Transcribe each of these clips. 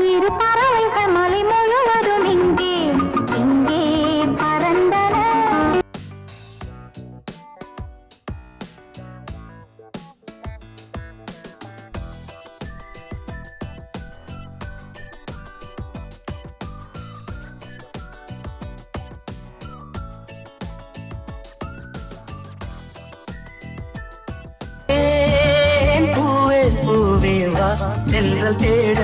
இரு பறவைகள் மலை முழுவதும் இங்கே இங்கே பறந்தன. பூவே பூவே வா செல்வல் தேட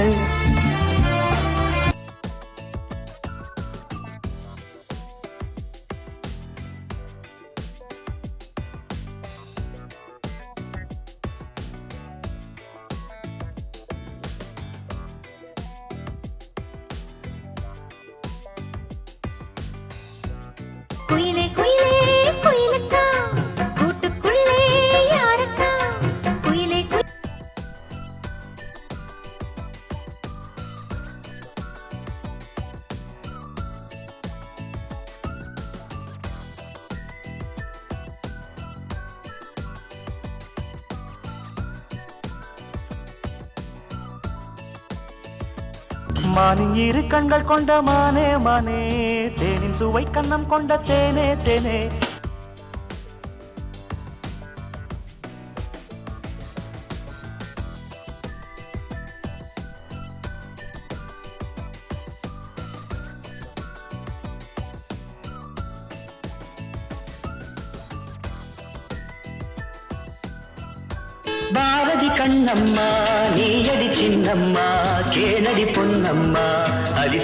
குயிலே குயிலே குயிலக்கா கூட்டுக்குள்ளே யாரக்கா குயிலே மானின் இரு கண்கள் கொண்ட மானே மானே தேனின் சுவை கண்ணம் கொண்ட தேனே தேனே பாரதி கண்ணம்மா நீயடி சின்னம்மா கேளடி பொன்னம்மா அடி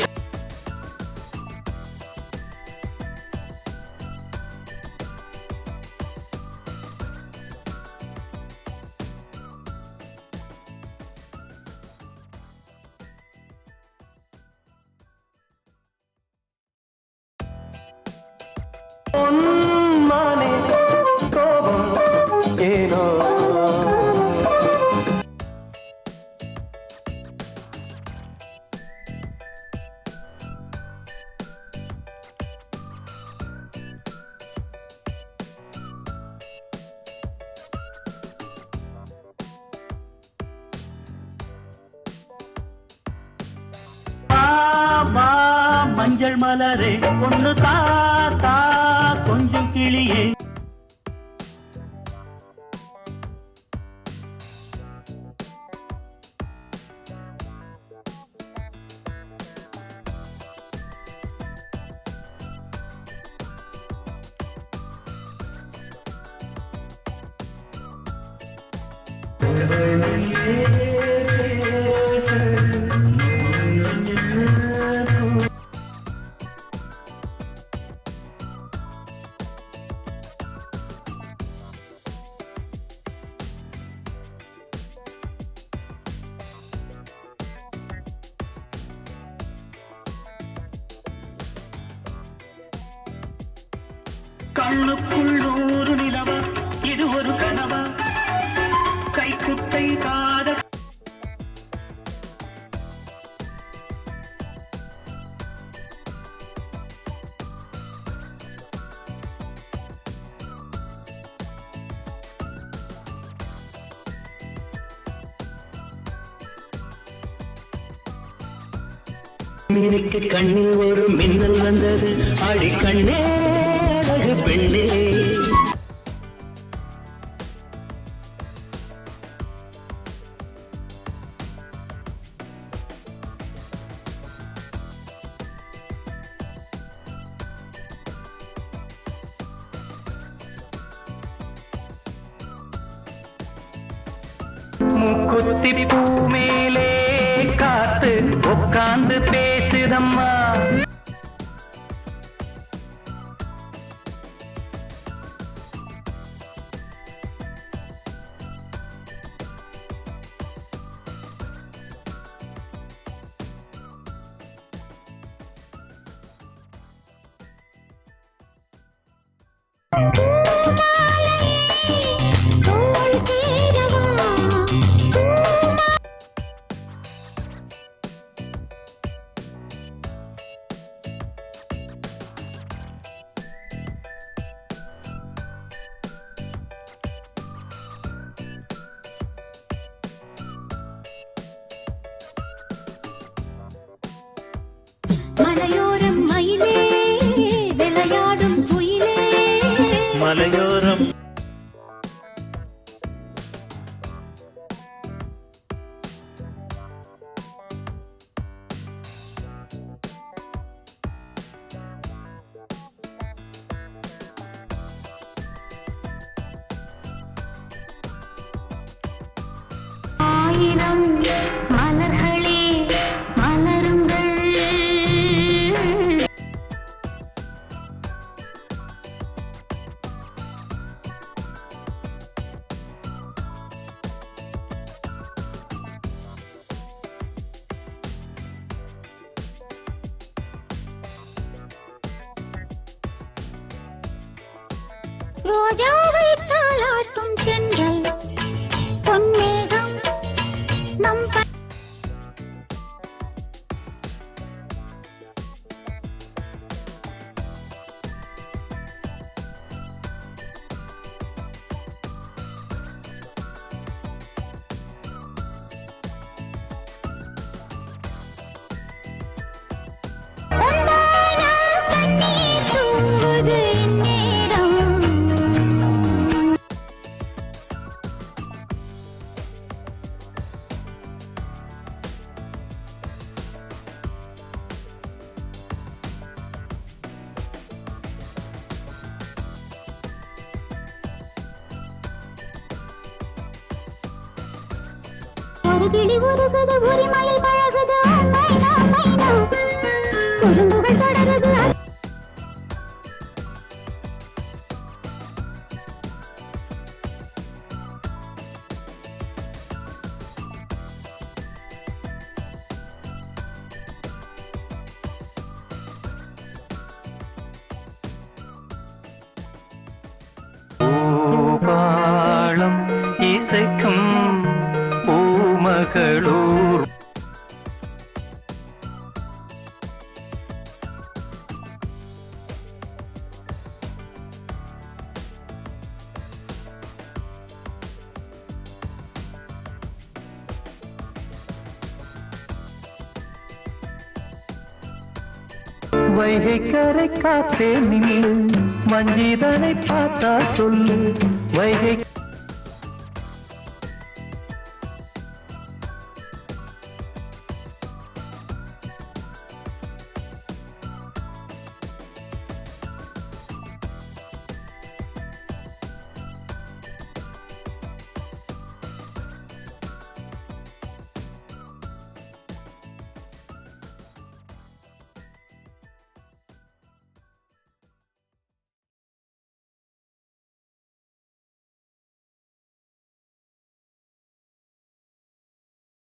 பொன்மானே கோபம் ஏனோ மஞ்சள் மலரே ஒன்று தாத்தா கொஞ்சம் கிளியே கண்ணுக்குள் நூறு நிலவா இது ஒரு கனவா கைக்குட்டை காத மினுக்கு கண்ணில் ஒரு மின்னல் வந்தது ஆடி கண்ணே அழகு பெண்ணே முக்குத்தி பூ மேலே காத்து உட்கார்ந்து பேசுதம்மா மலையோரம் மயிலே விளையாடும் குயிலே மலையோரம் ஆயிரம் மலர்களே மலருங்கள் ரோஜாவை தாளாட்டும் சென்றல் பொன்மேகம் நம் பொன்னான கண்ணீர் தூவுது இந்நேரம் ஒரு கிளி உருகுது உரிமையில் பழகுது மைனா மைனா குறும்புகள் தொடருது பூபாளம் இசைக்கும் பூமகளூர் வைகை கரை காத்தே நின்று வஞ்சிதனை பார்த்தா சொல்லு வைகை